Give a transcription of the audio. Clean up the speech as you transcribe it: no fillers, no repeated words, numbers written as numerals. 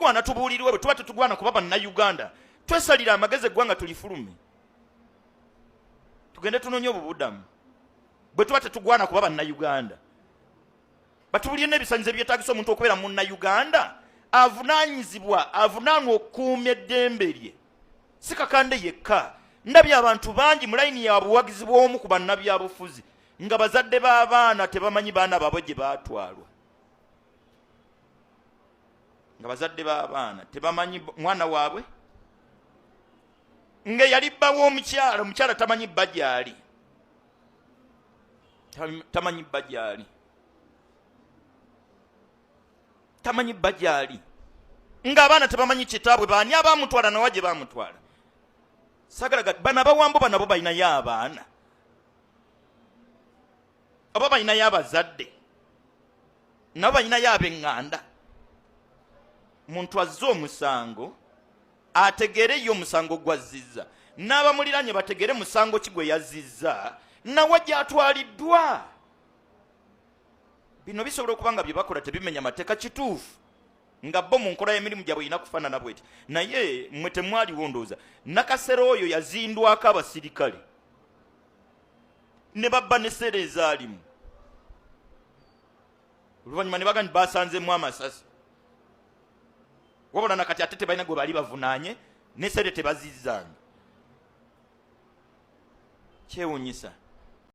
tugwana tubuliriwe tuba tetugwana kuba bannayuganda twesalira amagezi eggwanga tulifulume tugende tunonye obubudamu bwe tuba tetugwana kuba bannayuganda batubulire n'ebisanyizo byetaagisa omuntu okubeera munnayuganda avunaanwa okukuuma eddembe lye si kakande yekka ndabye abantu bangi mu layini ya buwagizi bw'omu ku bannabyabufuzi nga bazadde b'abaana tebamanyi baana baabwe gye baatwalwa nga bazadde b'abaana tebamanyi mwana waabwe nga yali bba w'omukyala tamanyi bba gyali tamanyi bba gyali ng'abaana tebamanyi kitaabwe baani abaamutwala nawa gye baamutwala sagalaga bana bawambo banabo balinayo abaana oba balinayo abazadde nabo balinayo ab'eŋŋanda muntu azze omusango ategere yo omusango gwazizza n'abamuliranye bategere musango ki gwe yazizza nawe gy'atwaliddwa bino bisobola okuba nga bye bakola tebimenya amateeka kituufu nga bo mu nkola y'emirimu gyabwe yina kufaanana bweti naye mmwe temwaliwo ndowooza nakasera oyo yazindwako abasirikale ne babba n'esseera ezaalimu oluvannyuma ne baga nti basanzemu amasasi wabula nakati ate tebalina gwe bali bavunaanye n'esseere tebazizzanga kyewuunyisa